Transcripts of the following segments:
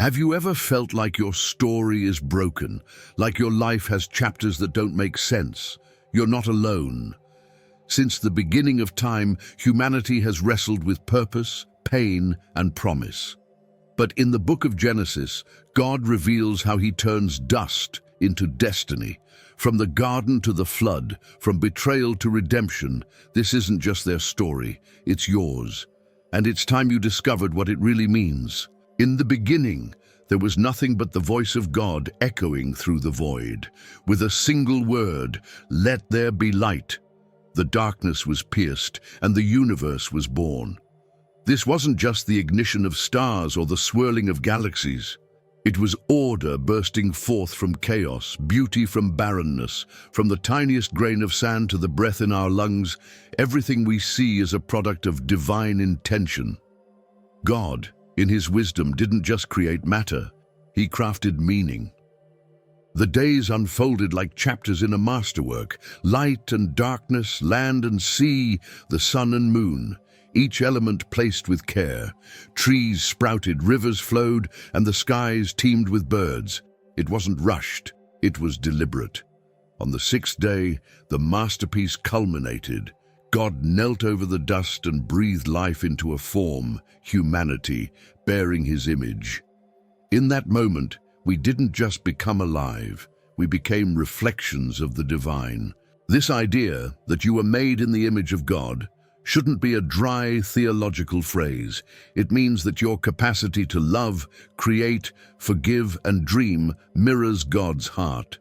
Have you ever felt like your story is broken, like your life has chapters that don't make sense? You're not alone. Since the beginning of time, humanity has wrestled with purpose, pain, and promise. But in the book of Genesis, God reveals how he turns dust into destiny. From the garden to the flood, from betrayal to redemption, this isn't just their story, it's yours. And it's time you discovered what it really means. In the beginning, there was nothing but the voice of God echoing through the void. With a single word, "Let there be light," the darkness was pierced and the universe was born. This wasn't just the ignition of stars or the swirling of galaxies. It was order bursting forth from chaos, beauty from barrenness, from the tiniest grain of sand to the breath in our lungs. Everything we see is a product of divine intention. God, in his wisdom, didn't just create matter, he crafted meaning. The days unfolded like chapters in a masterwork, light and darkness, land and sea, the sun and moon, each element placed with care. Trees sprouted, rivers flowed, and the skies teemed with birds. It wasn't rushed, it was deliberate. On the sixth day, the masterpiece culminated. God knelt over the dust and breathed life into a form, humanity, bearing his image. In that moment, we didn't just become alive, we became reflections of the divine. This idea that you were made in the image of God shouldn't be a dry theological phrase. It means that your capacity to love, create, forgive, and dream mirrors God's heart.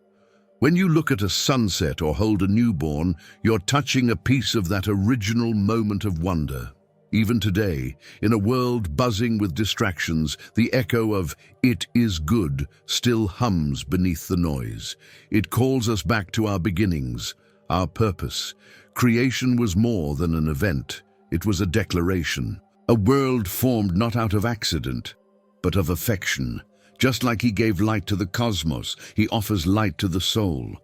When you look at a sunset or hold a newborn, you're touching a piece of that original moment of wonder. Even today, in a world buzzing with distractions, the echo of "it is good" still hums beneath the noise. It calls us back to our beginnings, our purpose. Creation was more than an event. It was a declaration. A world formed not out of accident, but of affection. Just like he gave light to the cosmos, he offers light to the soul.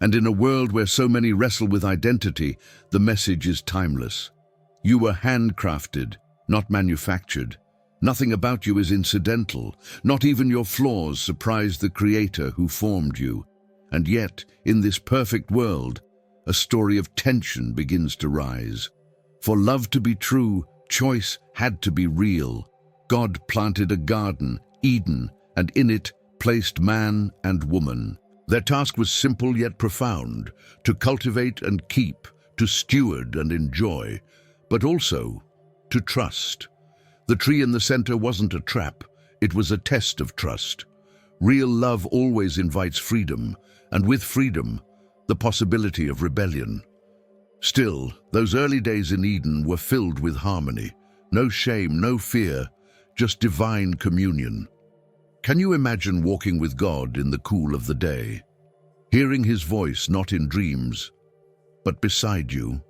And in a world where so many wrestle with identity, the message is timeless. You were handcrafted, not manufactured. Nothing about you is incidental. Not even your flaws surprise the Creator who formed you. And yet, in this perfect world, a story of tension begins to rise. For love to be true, choice had to be real. God planted a garden, Eden, and in it placed man and woman. Their task was simple yet profound: to cultivate and keep, to steward and enjoy, but also to trust. The tree in the center wasn't a trap, it was a test of trust. Real love always invites freedom, and with freedom, the possibility of rebellion. Still, those early days in Eden were filled with harmony. No shame, no fear, just divine communion. Can you imagine walking with God in the cool of the day, hearing his voice not in dreams, but beside you?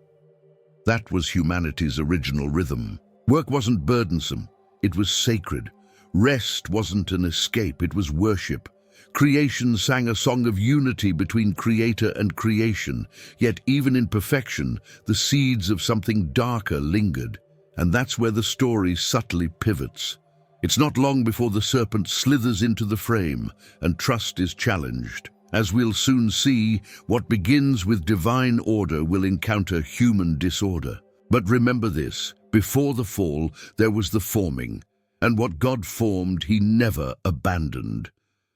That was humanity's original rhythm. Work wasn't burdensome, it was sacred. Rest wasn't an escape, it was worship. Creation sang a song of unity between creator and creation, yet even in perfection, the seeds of something darker lingered. And that's where the story subtly pivots. It's not long before the serpent slithers into the frame and trust is challenged. As we'll soon see, what begins with divine order will encounter human disorder. But remember this, before the fall, there was the forming, and what God formed, he never abandoned.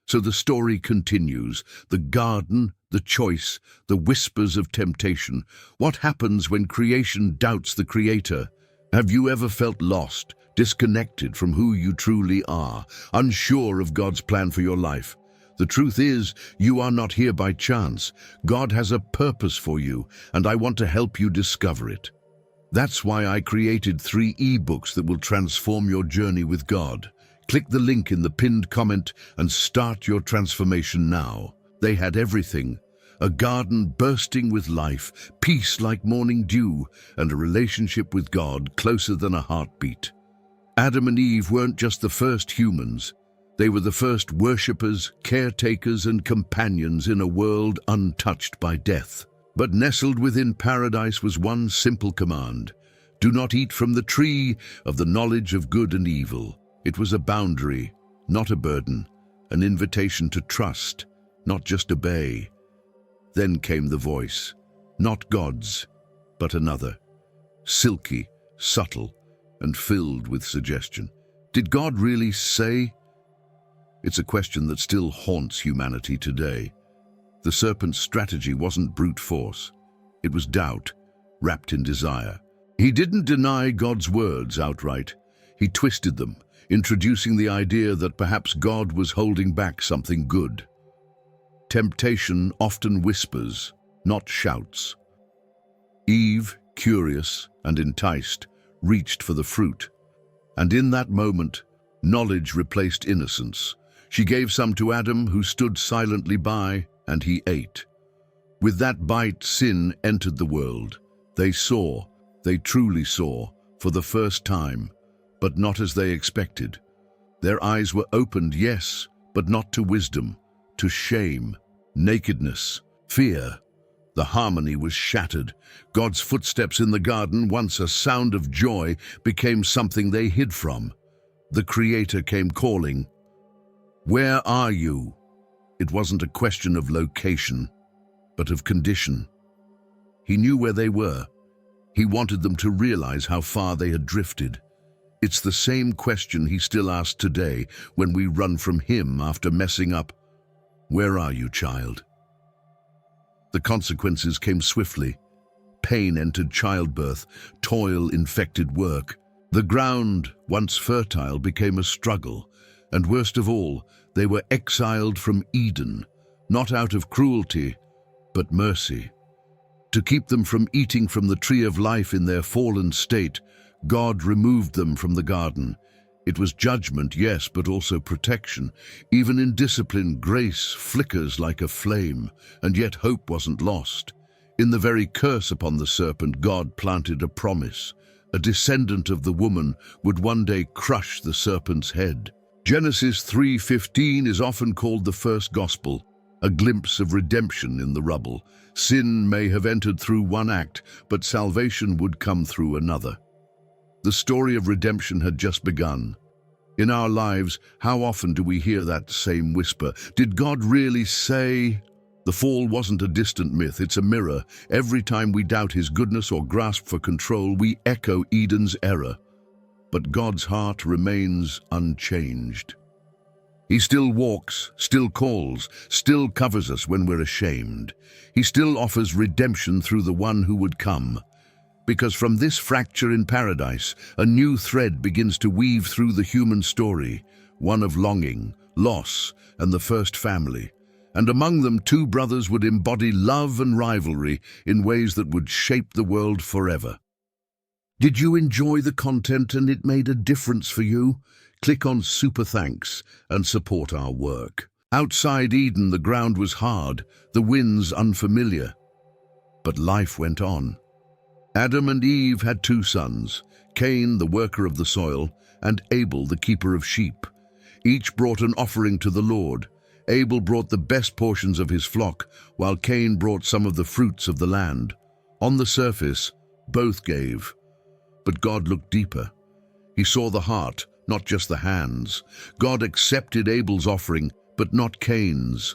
So the story continues, the garden, the choice, the whispers of temptation. What happens when creation doubts the Creator? Have you ever felt lost, disconnected from who you truly are, unsure of God's plan for your life? The truth is, you are not here by chance. God has a purpose for you, and I want to help you discover it. That's why I created 3 ebooks that will transform your journey with God. Click the link in the pinned comment and start your transformation now. They had everything: a garden bursting with life, peace like morning dew, and a relationship with God closer than a heartbeat. Adam and Eve weren't just the first humans. They were the first worshippers, caretakers, and companions in a world untouched by death. But nestled within paradise was one simple command: do not eat from the tree of the knowledge of good and evil. It was a boundary, not a burden, an invitation to trust, not just obey. Then came the voice, not God's, but another, silky, subtle, and filled with suggestion. Did God really say? It's a question that still haunts humanity today. The serpent's strategy wasn't brute force. It was doubt, wrapped in desire. He didn't deny God's words outright. He twisted them, introducing the idea that perhaps God was holding back something good. Temptation often whispers, not shouts. Eve, curious and enticed, reached for the fruit. And in that moment, knowledge replaced innocence. She gave some to Adam, who stood silently by, and he ate. With that bite, sin entered the world. They saw, they truly saw, for the first time, but not as they expected. Their eyes were opened, yes, but not to wisdom, to shame, nakedness, fear. The harmony was shattered. God's footsteps in the garden, once a sound of joy, became something they hid from. The Creator came calling, "Where are you?" It wasn't a question of location, but of condition. He knew where they were. He wanted them to realize how far they had drifted. It's the same question he still asks today when we run from him after messing up. Where are you, child? The consequences came swiftly. Pain entered childbirth, toil infected work. The ground, once fertile, became a struggle. And worst of all, they were exiled from Eden, not out of cruelty, but mercy. To keep them from eating from the tree of life in their fallen state, God removed them from the garden. It was judgment, yes, but also protection. Even in discipline, grace flickers like a flame, and yet hope wasn't lost. In the very curse upon the serpent, God planted a promise. A descendant of the woman would one day crush the serpent's head. Genesis 3:15 is often called the first gospel, a glimpse of redemption in the rubble. Sin may have entered through one act, but salvation would come through another. The story of redemption had just begun. In our lives, how often do we hear that same whisper? Did God really say? The fall wasn't a distant myth, it's a mirror. Every time we doubt his goodness or grasp for control, we echo Eden's error. But God's heart remains unchanged. He still walks, still calls, still covers us when we're ashamed. He still offers redemption through the one who would come. Because from this fracture in paradise, a new thread begins to weave through the human story, one of longing, loss, and the first family. And among them, two brothers would embody love and rivalry in ways that would shape the world forever. Did you enjoy the content and it made a difference for you? Click on Super Thanks and support our work. Outside Eden, the ground was hard, the winds unfamiliar. But life went on. Adam and Eve had two sons, Cain, the worker of the soil, and Abel, the keeper of sheep. Each brought an offering to the Lord. Abel brought the best portions of his flock, while Cain brought some of the fruits of the land. On the surface, both gave. But God looked deeper. He saw the heart, not just the hands. God accepted Abel's offering, but not Cain's.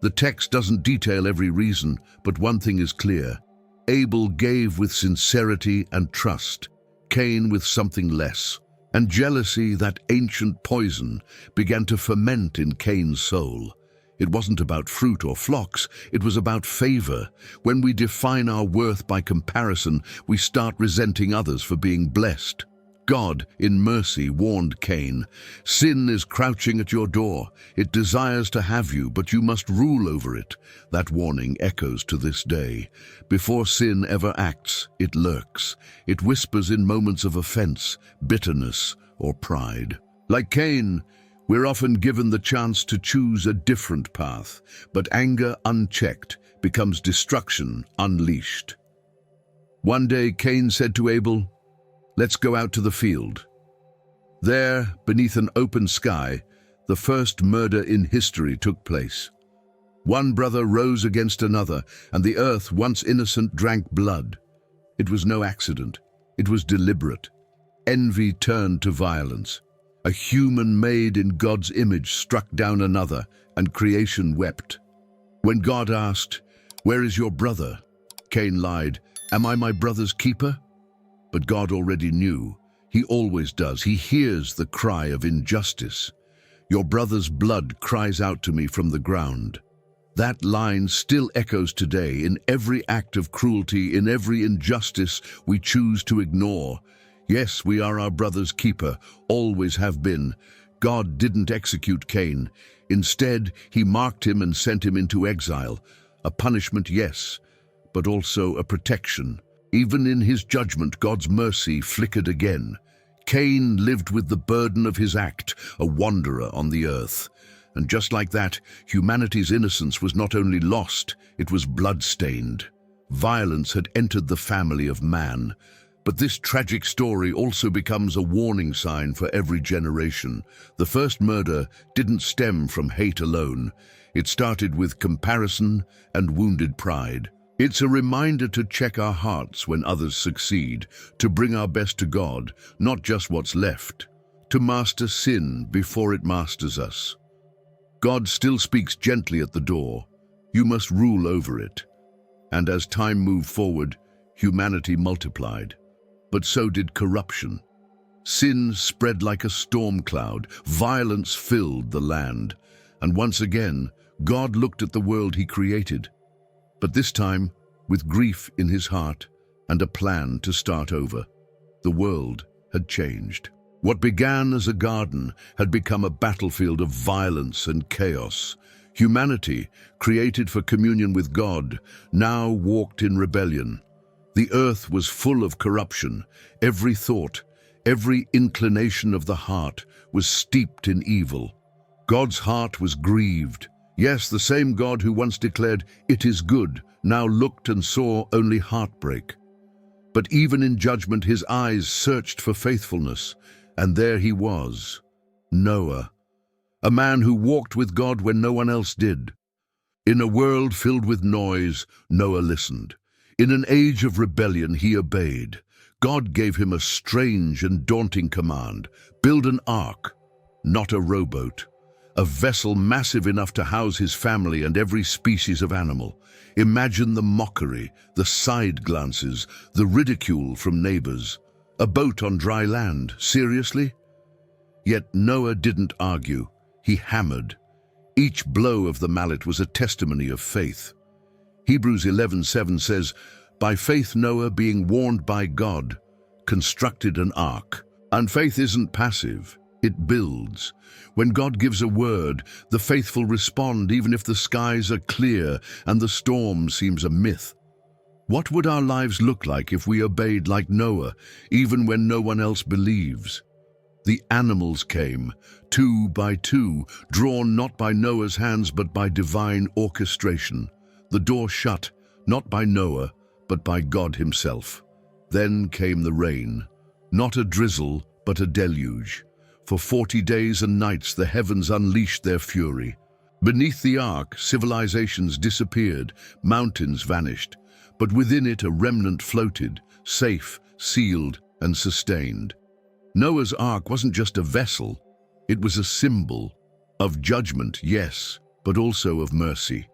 The text doesn't detail every reason, but one thing is clear. Abel gave with sincerity and trust, Cain with something less. And jealousy, that ancient poison, began to ferment in Cain's soul. It wasn't about fruit or flocks, it was about favor. When we define our worth by comparison, we start resenting others for being blessed. God, in mercy, warned Cain, "Sin is crouching at your door. It desires to have you, but you must rule over it." That warning echoes to this day. Before sin ever acts, it lurks. It whispers in moments of offense, bitterness, or pride. Like Cain, we're often given the chance to choose a different path, but anger unchecked becomes destruction unleashed. One day, Cain said to Abel, "Let's go out to the field." There, beneath an open sky, the first murder in history took place. One brother rose against another, and the earth, once innocent, drank blood. It was no accident. It was deliberate. Envy turned to violence. A human made in God's image struck down another, and creation wept. When God asked, "Where is your brother?" Cain lied, "Am I my brother's keeper?" But God already knew. He always does. He hears the cry of injustice. "Your brother's blood cries out to me from the ground." That line still echoes today in every act of cruelty, in every injustice we choose to ignore. Yes, we are our brother's keeper, always have been. God didn't execute Cain. Instead, he marked him and sent him into exile. A punishment, yes, but also a protection. Even in his judgment, God's mercy flickered again. Cain lived with the burden of his act, a wanderer on the earth. And just like that, humanity's innocence was not only lost, it was blood-stained. Violence had entered the family of man. But this tragic story also becomes a warning sign for every generation. The first murder didn't stem from hate alone. It started with comparison and wounded pride. It's a reminder to check our hearts when others succeed, to bring our best to God, not just what's left, to master sin before it masters us. God still speaks gently at the door. You must rule over it. And as time moved forward, humanity multiplied. But so did corruption. Sin spread like a storm cloud. Violence filled the land. And once again, God looked at the world he created. But this time, with grief in his heart and a plan to start over. The world had changed. What began as a garden had become a battlefield of violence and chaos. Humanity, created for communion with God, now walked in rebellion. The earth was full of corruption. Every thought, every inclination of the heart was steeped in evil. God's heart was grieved. Yes, the same God who once declared, "It is good," now looked and saw only heartbreak. But even in judgment, his eyes searched for faithfulness. And there he was, Noah, a man who walked with God when no one else did. In a world filled with noise, Noah listened. In an age of rebellion, he obeyed. God gave him a strange and daunting command: build an ark, not a rowboat. A vessel massive enough to house his family and every species of animal. Imagine the mockery, the side glances, the ridicule from neighbors. A boat on dry land, seriously? Yet Noah didn't argue, he hammered. Each blow of the mallet was a testimony of faith. Hebrews 11:7 says, "By faith Noah, being warned by God, constructed an ark." And faith isn't passive. It builds. When God gives a word, the faithful respond even if the skies are clear and the storm seems a myth. What would our lives look like if we obeyed like Noah, even when no one else believes? The animals came, 2 by 2, drawn not by Noah's hands but by divine orchestration. The door shut, not by Noah, but by God himself. Then came the rain, not a drizzle, but a deluge. For 40 days and nights the heavens unleashed their fury. Beneath the ark, civilizations disappeared, mountains vanished, but within it a remnant floated, safe, sealed, and sustained. Noah's ark wasn't just a vessel, it was a symbol of judgment, yes, but also of mercy.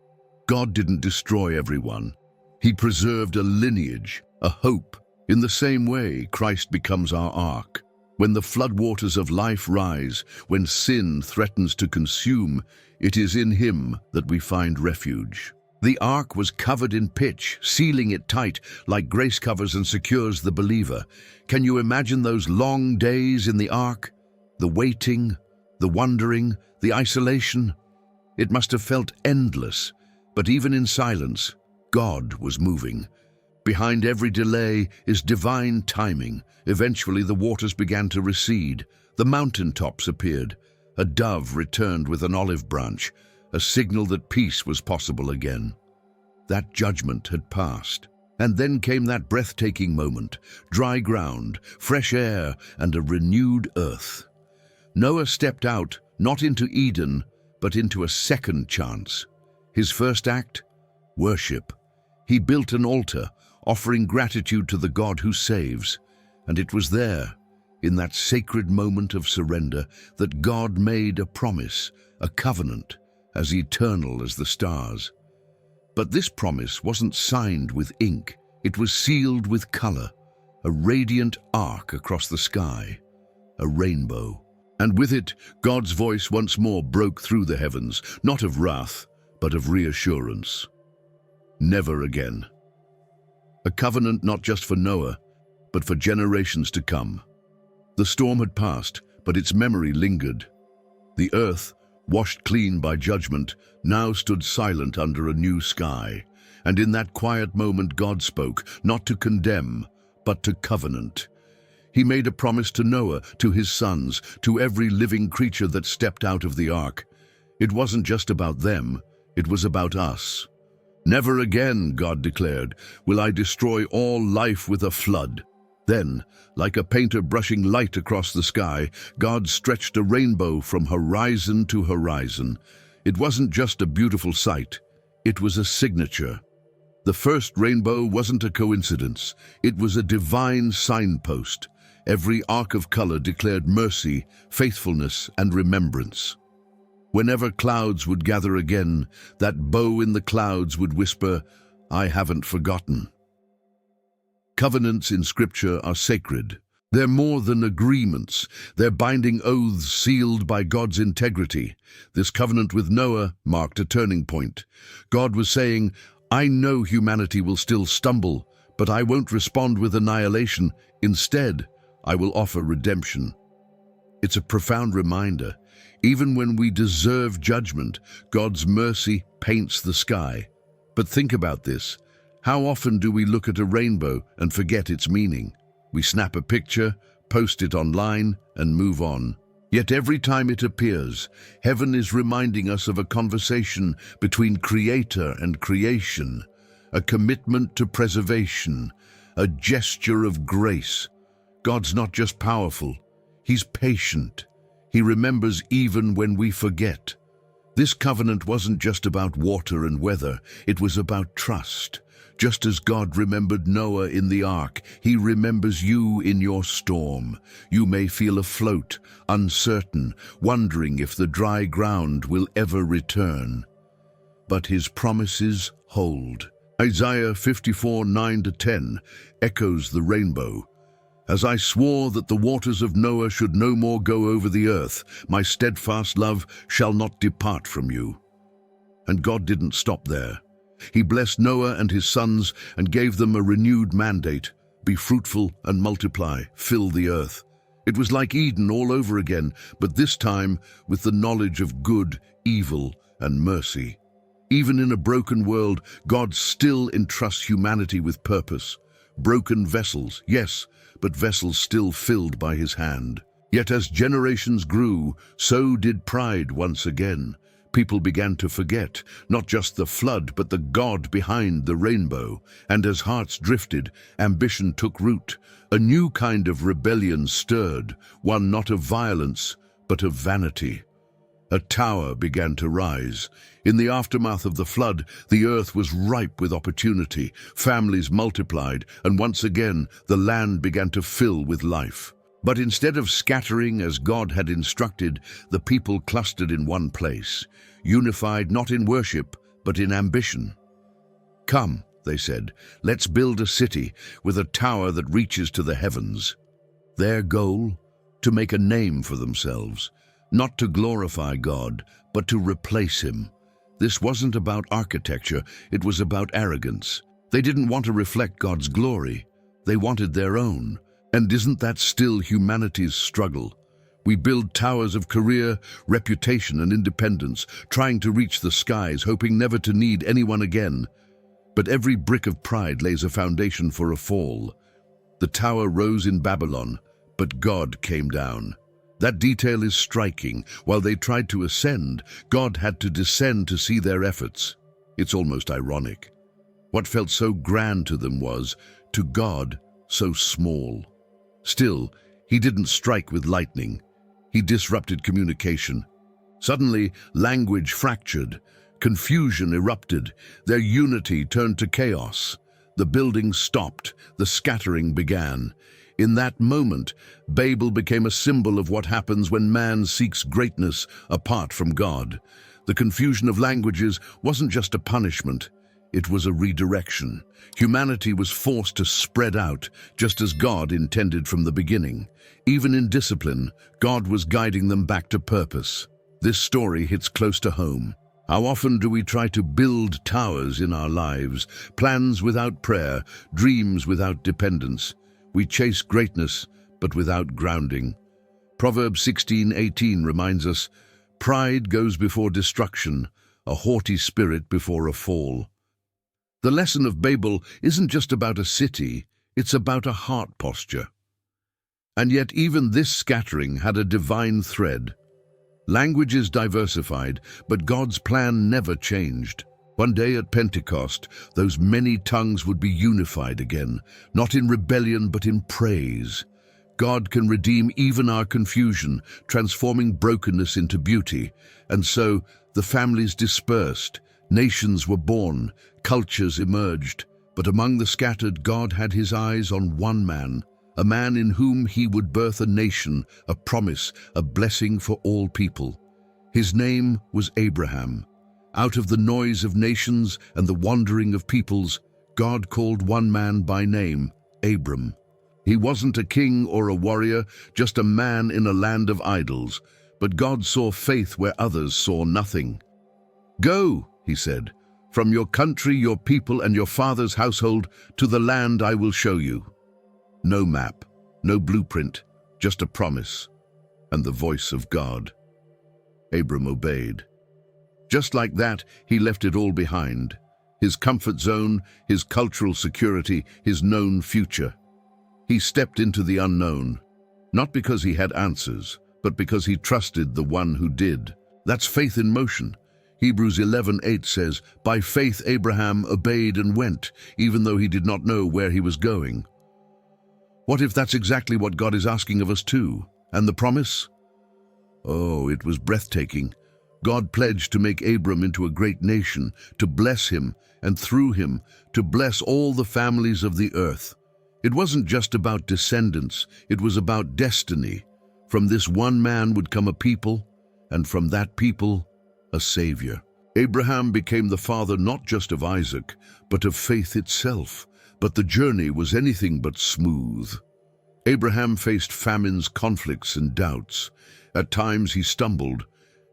God didn't destroy everyone. He preserved a lineage, a hope. In the same way, Christ becomes our ark. When the floodwaters of life rise, when sin threatens to consume, it is in him that we find refuge. The ark was covered in pitch, sealing it tight like grace covers and secures the believer. Can you imagine those long days in the ark? The waiting, the wondering, the isolation? It must have felt endless, but even in silence, God was moving. Behind every delay is divine timing. Eventually the waters began to recede. The mountaintops appeared. A dove returned with an olive branch, a signal that peace was possible again. That judgment had passed. And then came that breathtaking moment: dry ground, fresh air, and a renewed earth. Noah stepped out, not into Eden, but into a second chance. His first act? Worship. He built an altar, offering gratitude to the God who saves. And it was there, in that sacred moment of surrender, that God made a promise, a covenant, as eternal as the stars. But this promise wasn't signed with ink. It was sealed with color, a radiant arc across the sky, a rainbow. And with it, God's voice once more broke through the heavens, not of wrath, but of reassurance. Never again. A covenant not just for Noah, but for generations to come. The storm had passed, but its memory lingered. The earth, washed clean by judgment, now stood silent under a new sky. And in that quiet moment God spoke, not to condemn, but to covenant. He made a promise to Noah, to his sons, to every living creature that stepped out of the ark. It wasn't just about them, it was about us. Never again, God declared, will I destroy all life with a flood. Then, like a painter brushing light across the sky, God stretched a rainbow from horizon to horizon. It wasn't just a beautiful sight, it was a signature. The first rainbow wasn't a coincidence, it was a divine signpost. Every arc of color declared mercy, faithfulness, and remembrance. Whenever clouds would gather again, that bow in the clouds would whisper, I haven't forgotten. Covenants in Scripture are sacred. They're more than agreements. They're binding oaths sealed by God's integrity. This covenant with Noah marked a turning point. God was saying, I know humanity will still stumble, but I won't respond with annihilation. Instead, I will offer redemption. It's a profound reminder. Even when we deserve judgment, God's mercy paints the sky. But think about this. How often do we look at a rainbow and forget its meaning? We snap a picture, post it online, and move on. Yet every time it appears, heaven is reminding us of a conversation between Creator and creation, a commitment to preservation, a gesture of grace. God's not just powerful, He's patient. He remembers even when we forget. This covenant wasn't just about water and weather, it was about trust. Just as God remembered Noah in the ark, He remembers you in your storm. You may feel afloat, uncertain, wondering if the dry ground will ever return. But His promises hold. Isaiah 54:9-10 echoes the rainbow. As I swore that the waters of Noah should no more go over the earth, my steadfast love shall not depart from you. And God didn't stop there. He blessed Noah and his sons and gave them a renewed mandate: be fruitful and multiply, fill the earth. It was like Eden all over again, but this time with the knowledge of good, evil, and mercy. Even in a broken world, God still entrusts humanity with purpose. Broken vessels, yes, but vessels still filled by His hand. Yet as generations grew, so did pride once again. People began to forget, not just the flood, but the God behind the rainbow. And as hearts drifted, ambition took root. A new kind of rebellion stirred, one not of violence, but of vanity. A tower began to rise. In the aftermath of the flood, the earth was ripe with opportunity. Families multiplied, and once again, the land began to fill with life. But instead of scattering as God had instructed, the people clustered in one place, unified not in worship, but in ambition. Come, they said, let's build a city with a tower that reaches to the heavens. Their goal? To make a name for themselves. Not to glorify God, but to replace Him. This wasn't about architecture, it was about arrogance. They didn't want to reflect God's glory. They wanted their own. And isn't that still humanity's struggle? We build towers of career, reputation, and independence, trying to reach the skies, hoping never to need anyone again. But every brick of pride lays a foundation for a fall. The tower rose in Babylon, but God came down. That detail is striking. While they tried to ascend, God had to descend to see their efforts. It's almost ironic. What felt so grand to them was, to God, so small. Still, He didn't strike with lightning. He disrupted communication. Suddenly, language fractured. Confusion erupted. Their unity turned to chaos. The building stopped. The scattering began. In that moment, Babel became a symbol of what happens when man seeks greatness apart from God. The confusion of languages wasn't just a punishment, it was a redirection. Humanity was forced to spread out, just as God intended from the beginning. Even in discipline, God was guiding them back to purpose. This story hits close to home. How often do we try to build towers in our lives, plans without prayer, dreams without dependence? We chase greatness, but without grounding. Proverbs 16:18 reminds us, "Pride goes before destruction, a haughty spirit before a fall." The lesson of Babel isn't just about a city, it's about a heart posture. And yet even this scattering had a divine thread. Languages diversified, but God's plan never changed. One day at Pentecost, those many tongues would be unified again, not in rebellion but in praise. God can redeem even our confusion, transforming brokenness into beauty. And so, the families dispersed, nations were born, cultures emerged. But among the scattered, God had his eyes on one man, a man in whom he would birth a nation, a promise, a blessing for all people. His name was Abraham. Out of the noise of nations and the wandering of peoples, God called one man by name, Abram. He wasn't a king or a warrior, just a man in a land of idols. But God saw faith where others saw nothing. "Go," he said, "from your country, your people, and your father's household to the land I will show you." No map, no blueprint, just a promise and the voice of God. Abram obeyed. Just like that, he left it all behind. His comfort zone, his cultural security, his known future. He stepped into the unknown, not because he had answers, but because he trusted the one who did. That's faith in motion. Hebrews 11:8 says, "By faith Abraham obeyed and went, even though he did not know where he was going." What if that's exactly what God is asking of us too? And the promise? Oh, it was breathtaking. God pledged to make Abram into a great nation, to bless him, and through him, to bless all the families of the earth. It wasn't just about descendants, it was about destiny. From this one man would come a people, and from that people, a savior. Abraham became the father not just of Isaac, but of faith itself. But the journey was anything but smooth. Abraham faced famines, conflicts, and doubts. At times he stumbled,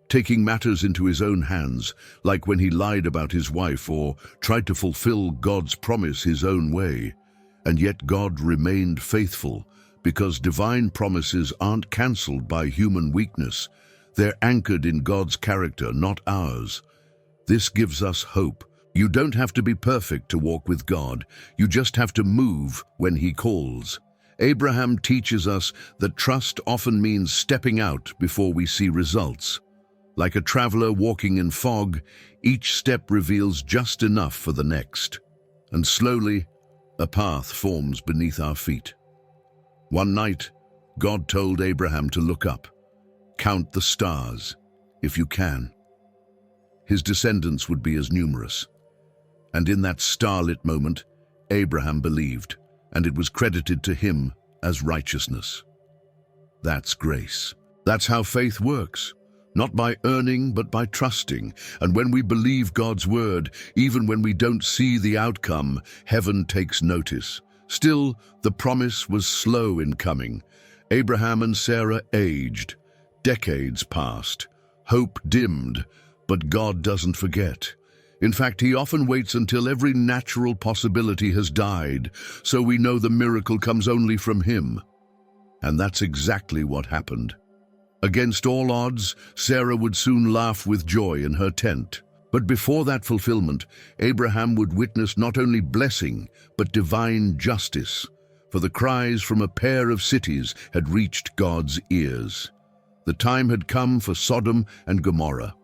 taking matters into his own hands, like when he lied about his wife or tried to fulfill God's promise his own way. And yet God remained faithful, because divine promises aren't cancelled by human weakness. They're anchored in God's character, not ours. This gives us hope. You don't have to be perfect to walk with God. You just have to move when He calls. Abraham teaches us that trust often means stepping out before we see results. Like a traveler walking in fog, each step reveals just enough for the next. And slowly, a path forms beneath our feet. One night, God told Abraham to look up. Count the stars, if you can. His descendants would be as numerous. And in that starlit moment, Abraham believed, and it was credited to him as righteousness. That's grace. That's how faith works. Not by earning, but by trusting. And when we believe God's word, even when we don't see the outcome, heaven takes notice. Still, the promise was slow in coming. Abraham and Sarah aged. Decades passed. Hope dimmed, but God doesn't forget. In fact, He often waits until every natural possibility has died, so we know the miracle comes only from Him. And that's exactly what happened. Against all odds, Sarah would soon laugh with joy in her tent. But before that fulfillment, Abraham would witness not only blessing, but divine justice. For the cries from a pair of cities had reached God's ears. The time had come for Sodom and Gomorrah.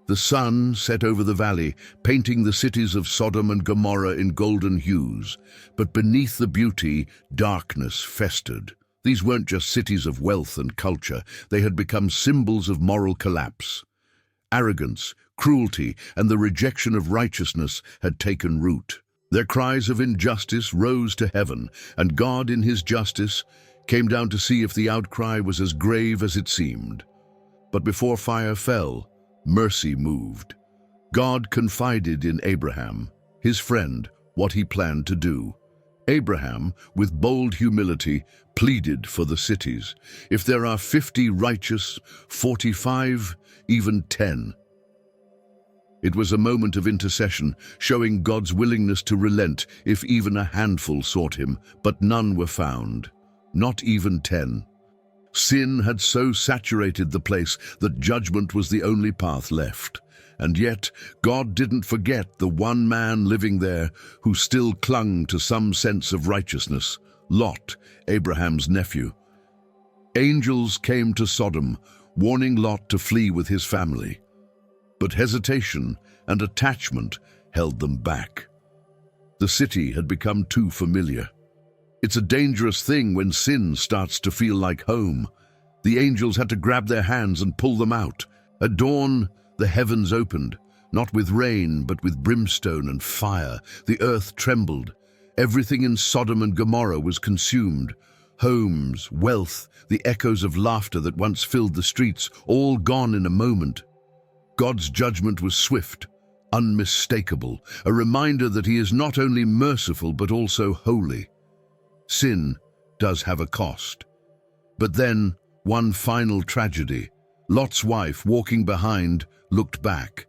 The sun set over the valley, painting the cities of Sodom and Gomorrah in golden hues. But beneath the beauty, darkness festered. These weren't just cities of wealth and culture. They had become symbols of moral collapse. Arrogance, cruelty, and the rejection of righteousness had taken root. Their cries of injustice rose to heaven, and God, in His justice, came down to see if the outcry was as grave as it seemed. But before fire fell, mercy moved. God confided in Abraham, his friend, what he planned to do. Abraham, with bold humility, pleaded for the cities. If there are 50 righteous, 45, even 10. It was a moment of intercession, showing God's willingness to relent if even a handful sought him, but none were found, not even 10. Sin had so saturated the place that judgment was the only path left. And yet, God didn't forget the one man living there who still clung to some sense of righteousness, Lot, Abraham's nephew. Angels came to Sodom, warning Lot to flee with his family. But hesitation and attachment held them back. The city had become too familiar. It's a dangerous thing when sin starts to feel like home. The angels had to grab their hands and pull them out. At dawn, the heavens opened, not with rain, but with brimstone and fire. The earth trembled. Everything in Sodom and Gomorrah was consumed. Homes, wealth, the echoes of laughter that once filled the streets, all gone in a moment. God's judgment was swift, unmistakable, a reminder that he is not only merciful but also holy. Sin does have a cost. But then, one final tragedy. Lot's wife, walking behind, looked back.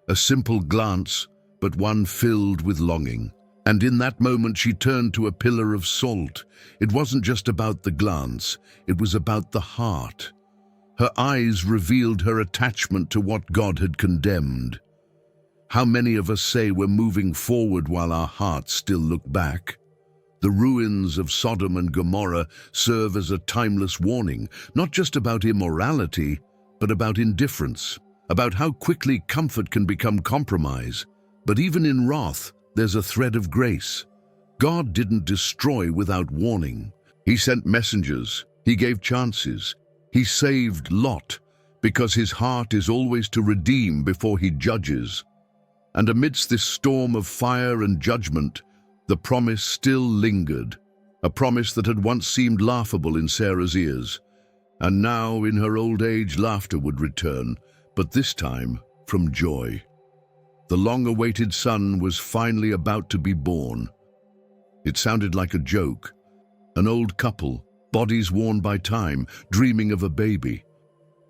A simple glance, but one filled with longing. And in that moment she turned to a pillar of salt. It wasn't just about the glance, it was about the heart. Her eyes revealed her attachment to what God had condemned. How many of us say we're moving forward while our hearts still look back? The ruins of Sodom and Gomorrah serve as a timeless warning, not just about immorality, but about indifference, about how quickly comfort can become compromise. But even in wrath, there's a thread of grace. God didn't destroy without warning. He sent messengers, he gave chances. He saved Lot, because his heart is always to redeem before he judges. And amidst this storm of fire and judgment, the promise still lingered, a promise that had once seemed laughable in Sarah's ears. And now, in her old age, laughter would return, but this time from joy. The long-awaited son was finally about to be born. It sounded like a joke. An old couple, bodies worn by time, dreaming of a baby.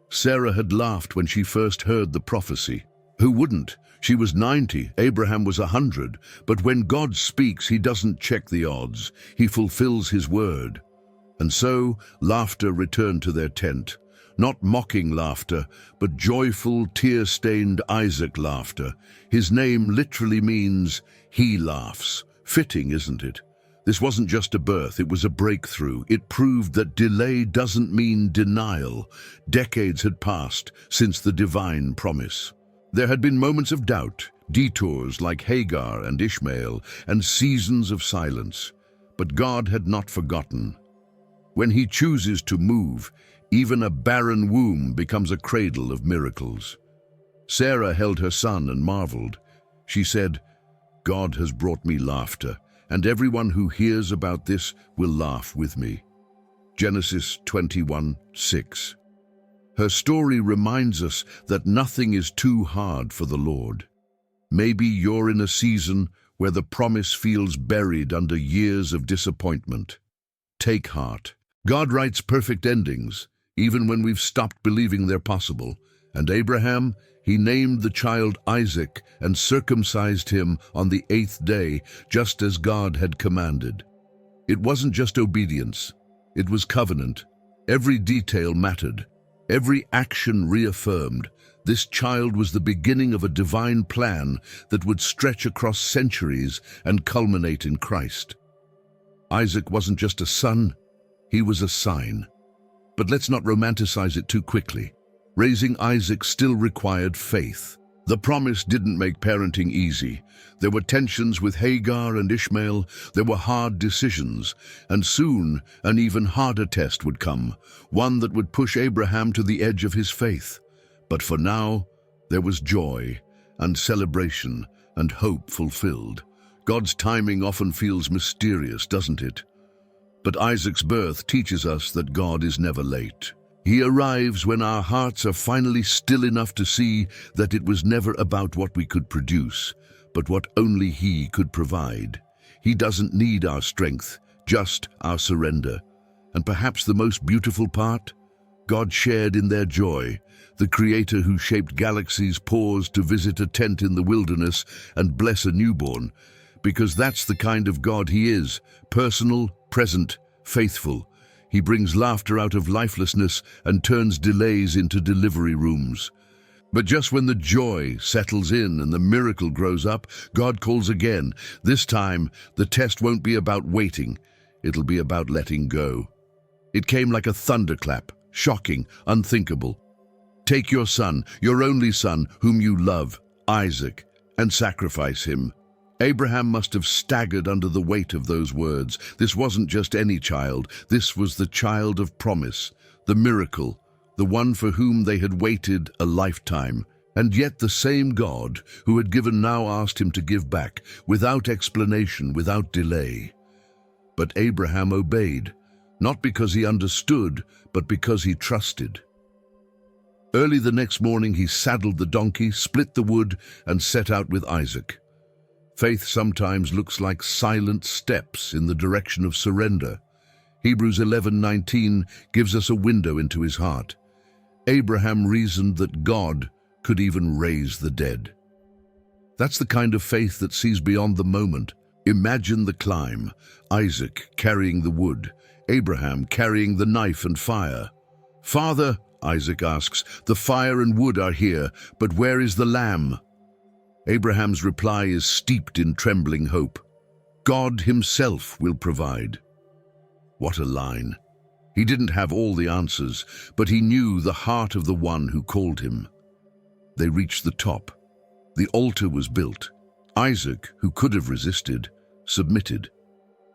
Sarah had laughed when she first heard the prophecy. Who wouldn't? She was 90, Abraham was 100. But when God speaks, he doesn't check the odds. He fulfills his word. And so, laughter returned to their tent. Not mocking laughter, but joyful, tear-stained Isaac laughter. His name literally means, he laughs. Fitting, isn't it? This wasn't just a birth, it was a breakthrough. It proved that delay doesn't mean denial. Decades had passed since the divine promise. There had been moments of doubt, detours like Hagar and Ishmael, and seasons of silence. But God had not forgotten. When he chooses to move, even a barren womb becomes a cradle of miracles. Sarah held her son and marveled. She said, God has brought me laughter, and everyone who hears about this will laugh with me. Genesis 21:6. Her story reminds us that nothing is too hard for the Lord. Maybe you're in a season where the promise feels buried under years of disappointment. Take heart. God writes perfect endings, even when we've stopped believing they're possible. And Abraham, he named the child Isaac and circumcised him on the 8th day, just as God had commanded. It wasn't just obedience, it was covenant. Every detail mattered. Every action reaffirmed. This child was the beginning of a divine plan that would stretch across centuries and culminate in Christ. Isaac wasn't just a son, he was a sign. But let's not romanticize it too quickly. Raising Isaac still required faith. The promise didn't make parenting easy. There were tensions with Hagar and Ishmael, there were hard decisions, and soon an even harder test would come, one that would push Abraham to the edge of his faith. But for now, there was joy and celebration and hope fulfilled. God's timing often feels mysterious, doesn't it? But Isaac's birth teaches us that God is never late. He arrives when our hearts are finally still enough to see that it was never about what we could produce, but what only He could provide. He doesn't need our strength, just our surrender. And perhaps the most beautiful part? God shared in their joy. The Creator who shaped galaxies paused to visit a tent in the wilderness and bless a newborn, because that's the kind of God He is, personal, present, faithful. He brings laughter out of lifelessness and turns delays into delivery rooms. But just when the joy settles in and the miracle grows up, God calls again. This time, the test won't be about waiting. It'll be about letting go. It came like a thunderclap, shocking, unthinkable. Take your son, your only son, whom you love, Isaac, and sacrifice him. Abraham must have staggered under the weight of those words. This wasn't just any child. This was the child of promise, the miracle, the one for whom they had waited a lifetime. And yet the same God who had given now asked him to give back, without explanation, without delay. But Abraham obeyed, not because he understood, but because he trusted. Early the next morning he saddled the donkey, split the wood, and set out with Isaac. Faith sometimes looks like silent steps in the direction of surrender. Hebrews 11:19 gives us a window into his heart. Abraham reasoned that God could even raise the dead. That's the kind of faith that sees beyond the moment. Imagine the climb, Isaac carrying the wood, Abraham carrying the knife and fire. "Father," Isaac asks, "the fire and wood are here, but where is the lamb?" Abraham's reply is steeped in trembling hope. God Himself will provide. What a line. He didn't have all the answers, but he knew the heart of the one who called him. They reached the top. The altar was built. Isaac, who could have resisted, submitted.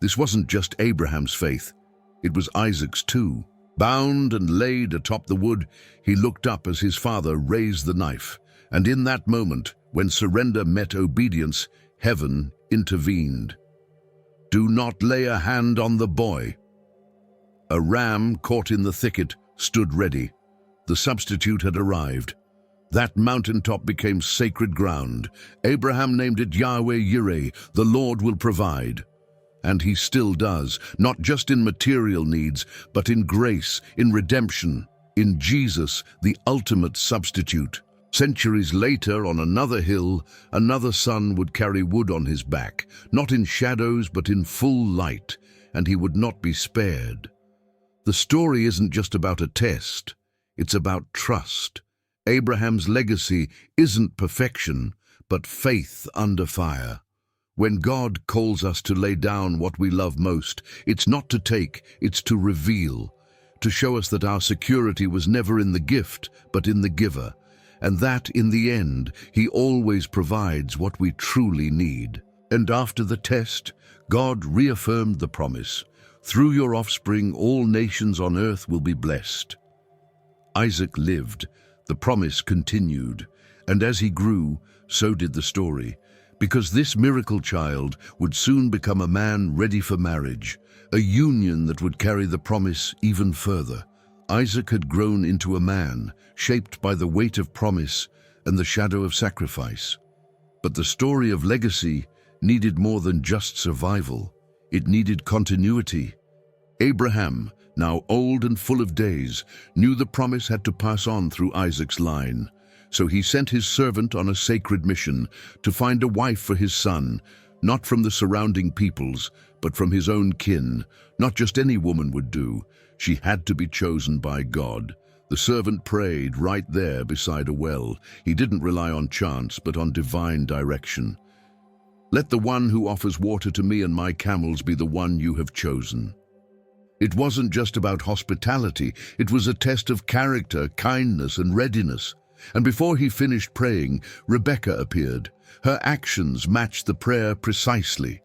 This wasn't just Abraham's faith, it was Isaac's too. Bound and laid atop the wood, he looked up as his father raised the knife. And in that moment, when surrender met obedience, heaven intervened. "Do not lay a hand on the boy." A ram caught in the thicket stood ready. The substitute had arrived. That mountaintop became sacred ground. Abraham named it Yahweh Yireh, the Lord will provide. And He still does, not just in material needs, but in grace, in redemption, in Jesus, the ultimate substitute. Centuries later, on another hill, another son would carry wood on his back, not in shadows but in full light, and he would not be spared. The story isn't just about a test, it's about trust. Abraham's legacy isn't perfection, but faith under fire. When God calls us to lay down what we love most, it's not to take, it's to reveal, to show us that our security was never in the gift, but in the giver, and that, in the end, He always provides what we truly need. And after the test, God reaffirmed the promise. Through your offspring, all nations on earth will be blessed. Isaac lived, the promise continued, and as he grew, so did the story. Because this miracle child would soon become a man ready for marriage, a union that would carry the promise even further. Isaac had grown into a man, shaped by the weight of promise and the shadow of sacrifice. But the story of legacy needed more than just survival. It needed continuity. Abraham, now old and full of days, knew the promise had to pass on through Isaac's line. So he sent his servant on a sacred mission to find a wife for his son, not from the surrounding peoples, but from his own kin. Not just any woman would do. She had to be chosen by God. The servant prayed right there beside a well. He didn't rely on chance, but on divine direction. "Let the one who offers water to me and my camels be the one you have chosen." It wasn't just about hospitality. It was a test of character, kindness, and readiness. And before he finished praying, Rebekah appeared. Her actions matched the prayer precisely.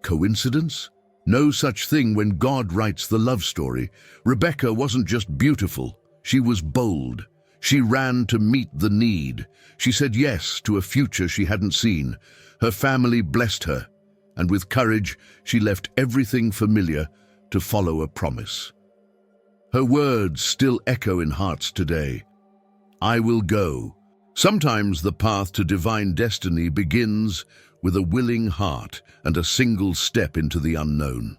Coincidence? No such thing when God writes the love story. Rebekah wasn't just beautiful, she was bold. She ran to meet the need. She said yes to a future she hadn't seen. Her family blessed her, and with courage she left everything familiar to follow a promise. Her words still echo in hearts today. I will go. Sometimes the path to divine destiny begins with a willing heart and a single step into the unknown.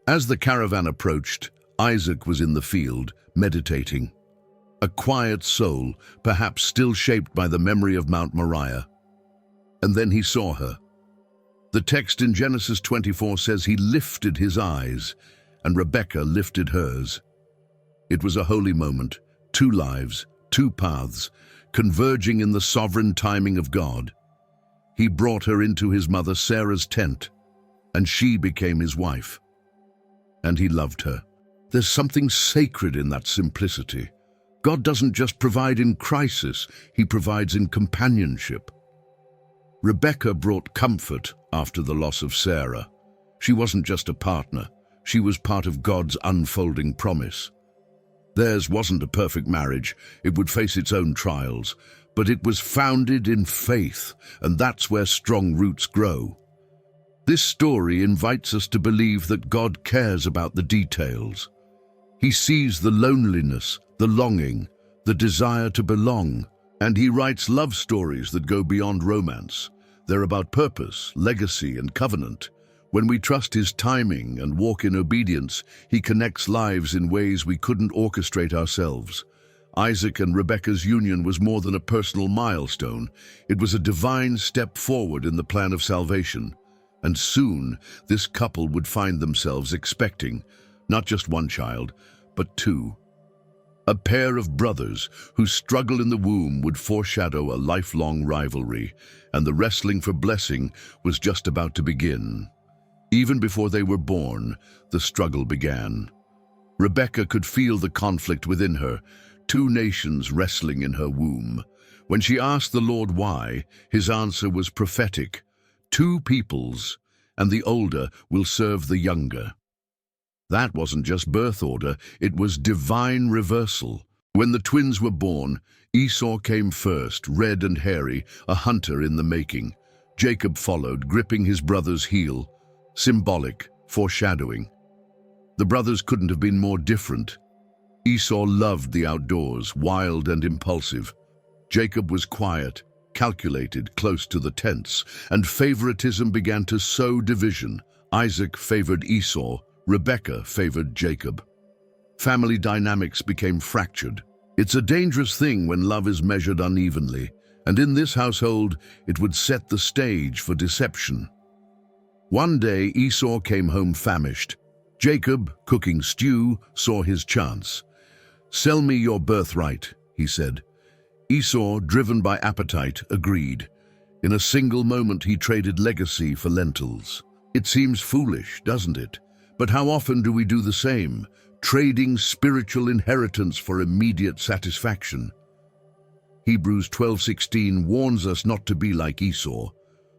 As the caravan approached, Isaac was in the field, meditating. A quiet soul, perhaps still shaped by the memory of Mount Moriah. And then he saw her. The text in Genesis 24 says he lifted his eyes, and Rebekah lifted hers. It was a holy moment, two lives, two paths, converging in the sovereign timing of God. He brought her into his mother Sarah's tent, and she became his wife. And he loved her. There's something sacred in that simplicity. God doesn't just provide in crisis, he provides in companionship. Rebekah brought comfort after the loss of Sarah. She wasn't just a partner, she was part of God's unfolding promise. Theirs wasn't a perfect marriage, it would face its own trials, but it was founded in faith, and that's where strong roots grow. This story invites us to believe that God cares about the details. He sees the loneliness, the longing, the desire to belong, and he writes love stories that go beyond romance. They're about purpose, legacy, and covenant. When we trust his timing and walk in obedience, he connects lives in ways we couldn't orchestrate ourselves. Isaac and Rebekah's union was more than a personal milestone. It was a divine step forward in the plan of salvation. And soon, this couple would find themselves expecting not just one child, but two. A pair of brothers whose struggle in the womb would foreshadow a lifelong rivalry, and the wrestling for blessing was just about to begin. Even before they were born, the struggle began. Rebekah could feel the conflict within her, two nations wrestling in her womb. When she asked the Lord why, his answer was prophetic. Two peoples, and the older will serve the younger. That wasn't just birth order, it was divine reversal. When the twins were born, Esau came first, red and hairy, a hunter in the making. Jacob followed, gripping his brother's heel, symbolic, foreshadowing. The brothers couldn't have been more different. Esau loved the outdoors, wild and impulsive. Jacob was quiet, calculated, close to the tents, and favoritism began to sow division. Isaac favored Esau, Rebekah favored Jacob. Family dynamics became fractured. It's a dangerous thing when love is measured unevenly, and in this household, it would set the stage for deception. One day, Esau came home famished. Jacob, cooking stew, saw his chance. "Sell me your birthright," he said. Esau, driven by appetite, agreed. In a single moment, he traded legacy for lentils. It seems foolish, doesn't it? But how often do we do the same, trading spiritual inheritance for immediate satisfaction? Hebrews 12:16 warns us not to be like Esau,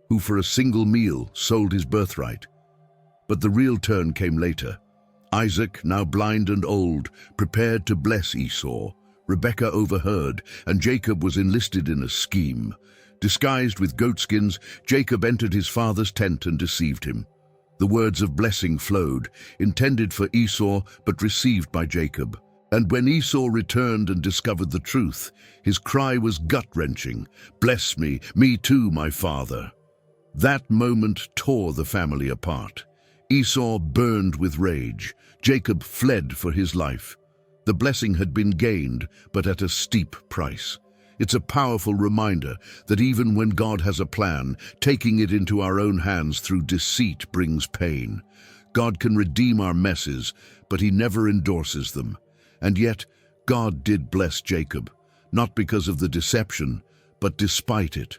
who for a single meal sold his birthright. But the real turn came later. Isaac, now blind and old, prepared to bless Esau. Rebekah overheard, and Jacob was enlisted in a scheme. Disguised with goatskins, Jacob entered his father's tent and deceived him. The words of blessing flowed, intended for Esau but received by Jacob. And when Esau returned and discovered the truth, his cry was gut-wrenching. "Bless me, me too, my father." That moment tore the family apart. Esau burned with rage. Jacob fled for his life. The blessing had been gained, but at a steep price. It's a powerful reminder that even when God has a plan, taking it into our own hands through deceit brings pain. God can redeem our messes, but he never endorses them. And yet, God did bless Jacob, not because of the deception, but despite it.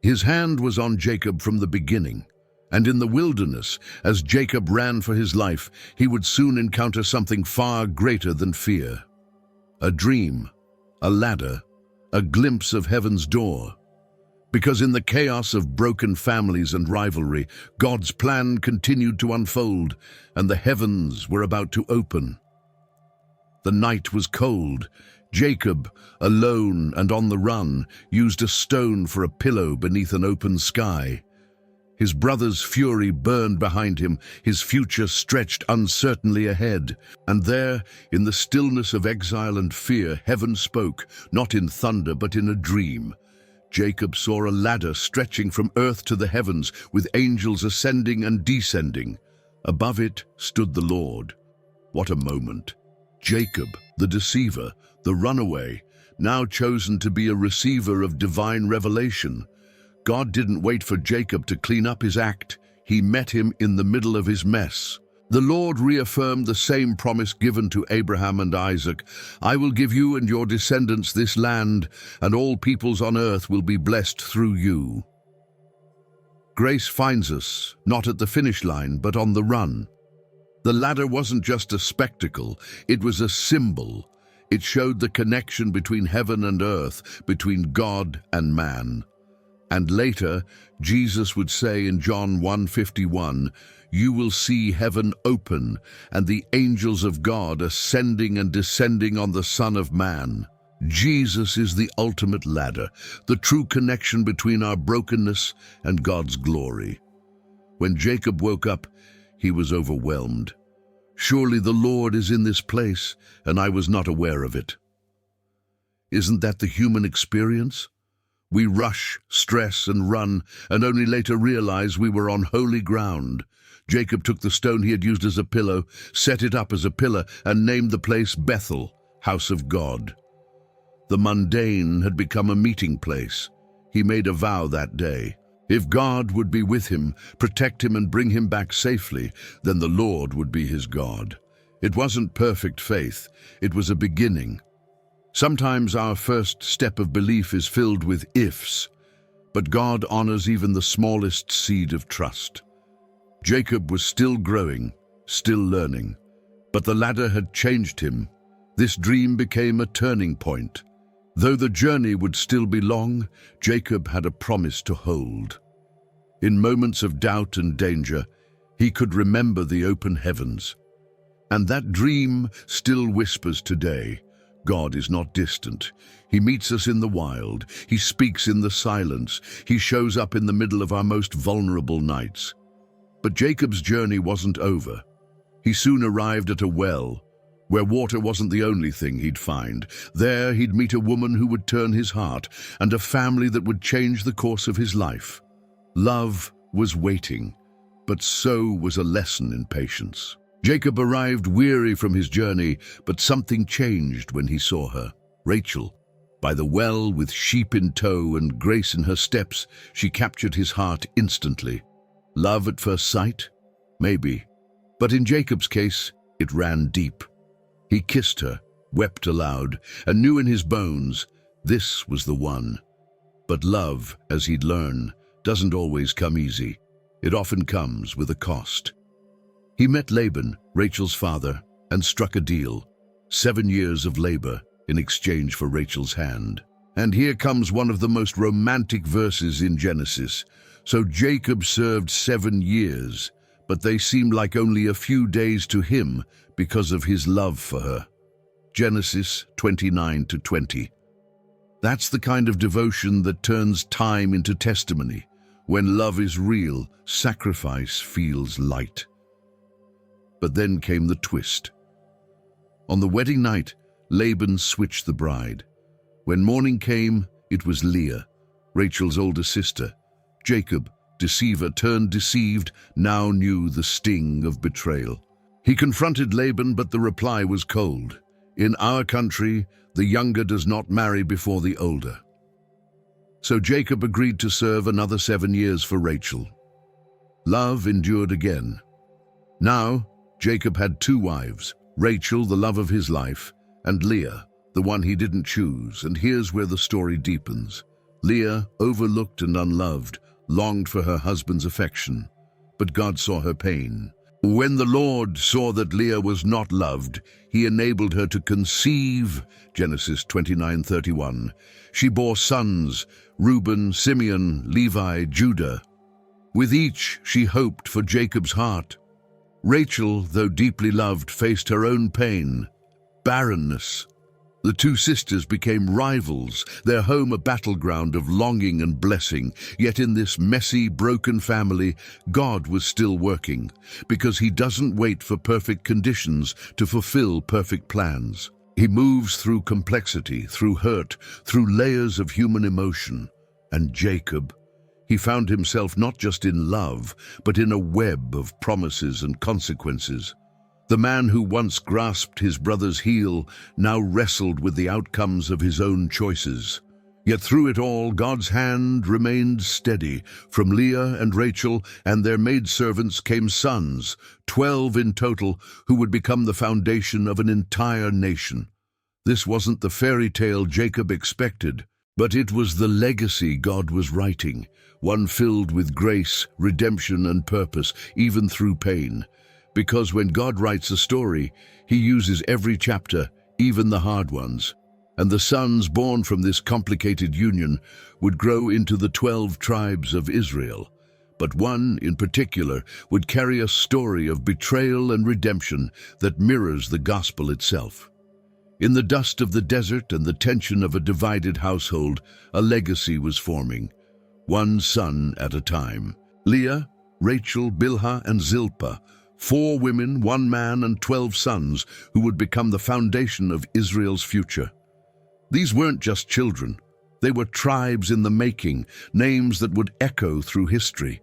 His hand was on Jacob from the beginning. And in the wilderness, as Jacob ran for his life, he would soon encounter something far greater than fear. A dream, a ladder, a glimpse of heaven's door. Because in the chaos of broken families and rivalry, God's plan continued to unfold, and the heavens were about to open. The night was cold. Jacob, alone and on the run, used a stone for a pillow beneath an open sky. His brother's fury burned behind him, his future stretched uncertainly ahead. And there, in the stillness of exile and fear, heaven spoke, not in thunder but in a dream. Jacob saw a ladder stretching from earth to the heavens, with angels ascending and descending. Above it stood the Lord. What a moment! Jacob, the deceiver, the runaway, now chosen to be a receiver of divine revelation. God didn't wait for Jacob to clean up his act. He met him in the middle of his mess. The Lord reaffirmed the same promise given to Abraham and Isaac. I will give you and your descendants this land, and all peoples on earth will be blessed through you. Grace finds us, not at the finish line, but on the run. The ladder wasn't just a spectacle, it was a symbol. It showed the connection between heaven and earth, between God and man. And later, Jesus would say in John 1:51, "You will see heaven open and the angels of God ascending and descending on the Son of Man." Jesus is the ultimate ladder, the true connection between our brokenness and God's glory. When Jacob woke up, he was overwhelmed. Surely the Lord is in this place, and I was not aware of it. Isn't that the human experience? We rush, stress, and run, and only later realize we were on holy ground. Jacob took the stone he had used as a pillow, set it up as a pillar, and named the place Bethel, House of God. The mundane had become a meeting place. He made a vow that day. If God would be with him, protect him and bring him back safely, then the Lord would be his God. It wasn't perfect faith, it was a beginning. Sometimes our first step of belief is filled with ifs, but God honors even the smallest seed of trust. Jacob was still growing, still learning, but the ladder had changed him. This dream became a turning point. Though the journey would still be long, Jacob had a promise to hold. In moments of doubt and danger, he could remember the open heavens. And that dream still whispers today. God is not distant. He meets us in the wild. He speaks in the silence. He shows up in the middle of our most vulnerable nights. But Jacob's journey wasn't over. He soon arrived at a well, where water wasn't the only thing he'd find. There he'd meet a woman who would turn his heart, and a family that would change the course of his life. Love was waiting, but so was a lesson in patience. Jacob arrived weary from his journey, but something changed when he saw her. Rachel, by the well with sheep in tow and grace in her steps, she captured his heart instantly. Love at first sight? Maybe. But in Jacob's case, it ran deep. He kissed her, wept aloud, and knew in his bones this was the one. But love, as he'd learned, doesn't always come easy. It often comes with a cost. He met Laban, Rachel's father, and struck a deal. 7 years of labor in exchange for Rachel's hand. And here comes one of the most romantic verses in Genesis. So Jacob served 7 years, but they seemed like only a few days to him because of his love for her. Genesis 29-20. That's the kind of devotion that turns time into testimony. When love is real, sacrifice feels light. But then came the twist. On the wedding night, Laban switched the bride. When morning came, it was Leah, Rachel's older sister. Jacob, deceiver turned deceived, now knew the sting of betrayal. He confronted Laban, but the reply was cold. In our country, the younger does not marry before the older. So Jacob agreed to serve another 7 years for Rachel. Love endured again. Now, Jacob had 2 wives, Rachel, the love of his life, and Leah, the one he didn't choose. And here's where the story deepens. Leah, overlooked and unloved, longed for her husband's affection, but God saw her pain. When the Lord saw that Leah was not loved, he enabled her to conceive, Genesis 29:31. She bore sons, Reuben, Simeon, Levi, Judah. With each, she hoped for Jacob's heart. Rachel, though deeply loved, faced her own pain, barrenness. The two sisters became rivals, their home a battleground of longing and blessing. Yet in this messy, broken family, God was still working, because He doesn't wait for perfect conditions to fulfill perfect plans. He moves through complexity, through hurt, through layers of human emotion. And Jacob, he found himself not just in love, but in a web of promises and consequences. The man who once grasped his brother's heel now wrestled with the outcomes of his own choices. Yet through it all, God's hand remained steady. From Leah and Rachel and their maidservants came sons, 12 in total, who would become the foundation of an entire nation. This wasn't the fairy tale Jacob expected, but it was the legacy God was writing, one filled with grace, redemption, and purpose, even through pain. Because when God writes a story, He uses every chapter, even the hard ones. And the sons born from this complicated union would grow into the 12 tribes of Israel. But one, in particular, would carry a story of betrayal and redemption that mirrors the gospel itself. In the dust of the desert and the tension of a divided household, a legacy was forming, one son at a time. Leah, Rachel, Bilhah, and Zilpah, 4 women, 1 man, and 12 sons who would become the foundation of Israel's future. These weren't just children. They were tribes in the making, names that would echo through history.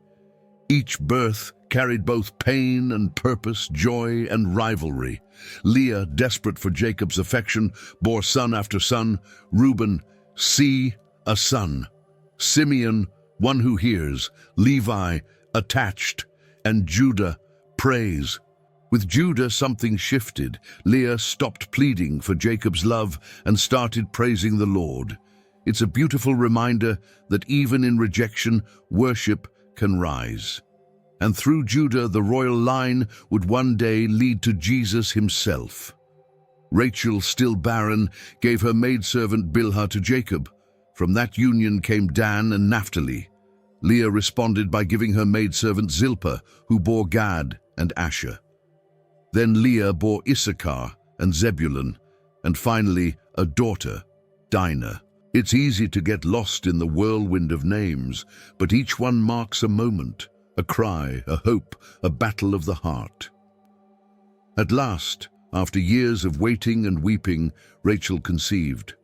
Each birth carried both pain and purpose, joy and rivalry. Leah, desperate for Jacob's affection, bore son after son. Reuben, see, a son. Simeon, one who hears. Levi, attached. And Judah, praise. With Judah, something shifted. Leah stopped pleading for Jacob's love and started praising the Lord. It's a beautiful reminder that even in rejection, worship can rise. And through Judah, the royal line would one day lead to Jesus Himself. Rachel, still barren, gave her maidservant Bilhah to Jacob. From that union came Dan and Naphtali. Leah responded by giving her maidservant Zilpah, who bore Gad and Asher. Then Leah bore Issachar and Zebulun, and finally a daughter, Dinah. It's easy to get lost in the whirlwind of names, but each one marks a moment, a cry, a hope, a battle of the heart. At last, after years of waiting and weeping, Rachel conceived.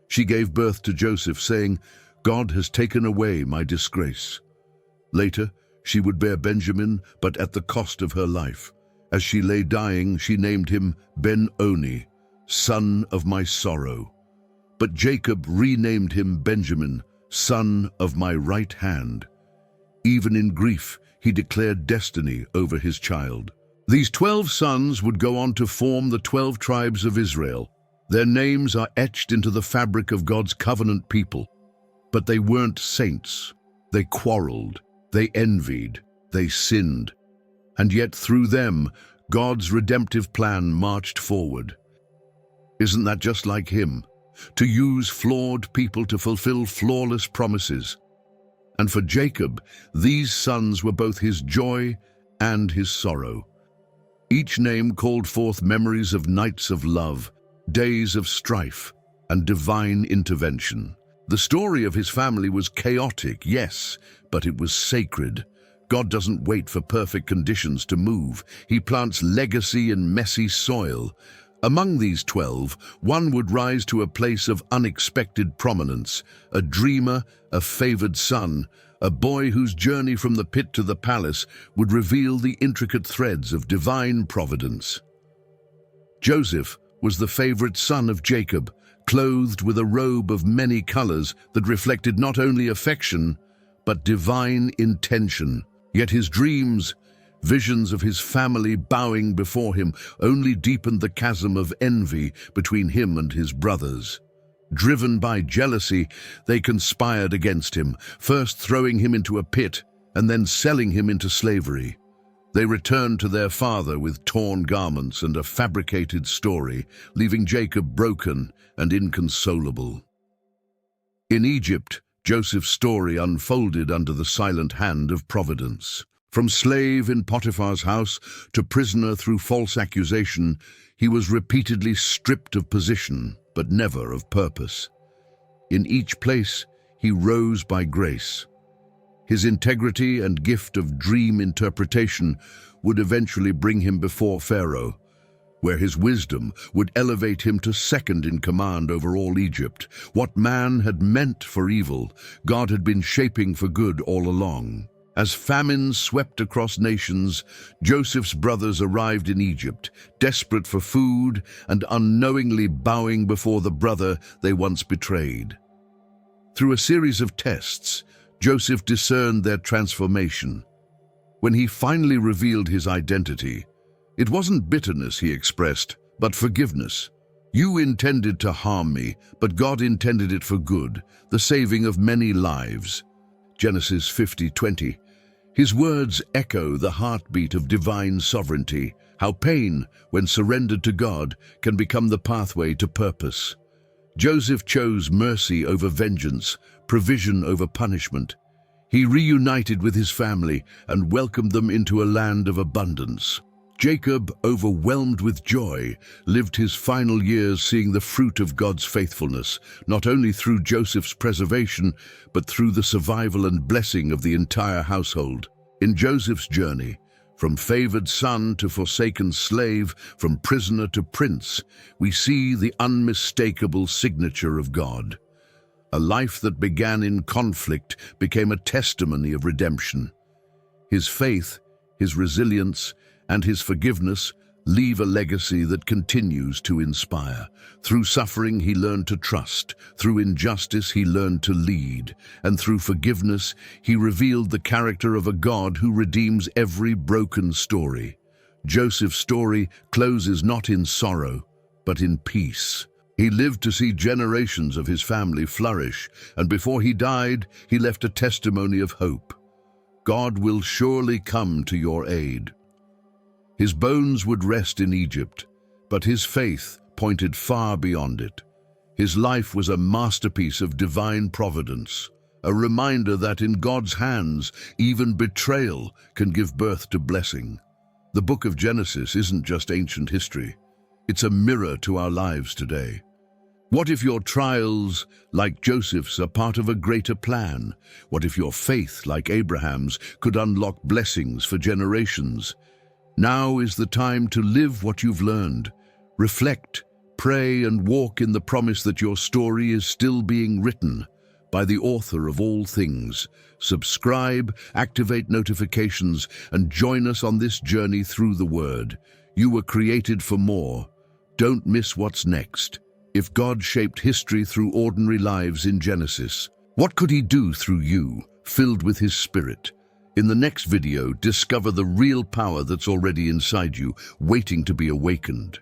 She gave birth to Joseph, saying, "God has taken away my disgrace." Later, she would bear Benjamin, but at the cost of her life. As she lay dying, she named him Ben-Oni, son of my sorrow. But Jacob renamed him Benjamin, son of my right hand. Even in grief, he declared destiny over his child. These 12 sons would go on to form the 12 tribes of Israel. Their names are etched into the fabric of God's covenant people. But they weren't saints. They quarreled, they envied, they sinned. And yet through them, God's redemptive plan marched forward. Isn't that just like Him? To use flawed people to fulfill flawless promises. And for Jacob, these sons were both his joy and his sorrow. Each name called forth memories of nights of love, days of strife, and divine intervention. The story of his family was chaotic, yes, but it was sacred. God doesn't wait for perfect conditions to move. He plants legacy in messy soil. Among these 12, one would rise to a place of unexpected prominence, a dreamer, a favored son, a boy whose journey from the pit to the palace would reveal the intricate threads of divine providence. Joseph was the favorite son of Jacob, clothed with a robe of many colors that reflected not only affection, but divine intention. Yet his dreams, visions of his family bowing before him, only deepened the chasm of envy between him and his brothers. Driven by jealousy, they conspired against him, first throwing him into a pit and then selling him into slavery. They returned to their father with torn garments and a fabricated story, leaving Jacob broken and inconsolable. In Egypt, Joseph's story unfolded under the silent hand of providence. From slave in Potiphar's house to prisoner through false accusation, he was repeatedly stripped of position, but never of purpose. In each place, he rose by grace. His integrity and gift of dream interpretation would eventually bring him before Pharaoh, where his wisdom would elevate him to second in command over all Egypt. What man had meant for evil, God had been shaping for good all along. As famines swept across nations, Joseph's brothers arrived in Egypt, desperate for food and unknowingly bowing before the brother they once betrayed. Through a series of tests, Joseph discerned their transformation. When he finally revealed his identity, it wasn't bitterness he expressed, but forgiveness. You intended to harm me, but God intended it for good, the saving of many lives. Genesis 50:20. His words echo the heartbeat of divine sovereignty, how pain, when surrendered to God, can become the pathway to purpose. Joseph chose mercy over vengeance, provision over punishment. He reunited with his family and welcomed them into a land of abundance. Jacob, overwhelmed with joy, lived his final years seeing the fruit of God's faithfulness, not only through Joseph's preservation, but through the survival and blessing of the entire household. In Joseph's journey, from favored son to forsaken slave, from prisoner to prince, we see the unmistakable signature of God. A life that began in conflict became a testimony of redemption. His faith, his resilience, and his forgiveness leave a legacy that continues to inspire. Through suffering, he learned to trust. Through injustice, he learned to lead. And through forgiveness, he revealed the character of a God who redeems every broken story. Joseph's story closes not in sorrow, but in peace. He lived to see generations of his family flourish, and before he died, he left a testimony of hope. God will surely come to your aid. His bones would rest in Egypt, but his faith pointed far beyond it. His life was a masterpiece of divine providence, a reminder that in God's hands, even betrayal can give birth to blessing. The book of Genesis isn't just ancient history. It's a mirror to our lives today. What if your trials, like Joseph's, are part of a greater plan? What if your faith, like Abraham's, could unlock blessings for generations? Now is the time to live what you've learned. Reflect, pray, and walk in the promise that your story is still being written by the author of all things. Subscribe, activate notifications, and join us on this journey through the Word. You were created for more. Don't miss what's next. If God shaped history through ordinary lives in Genesis, what could He do through you, filled with His Spirit? In the next video, discover the real power that's already inside you, waiting to be awakened.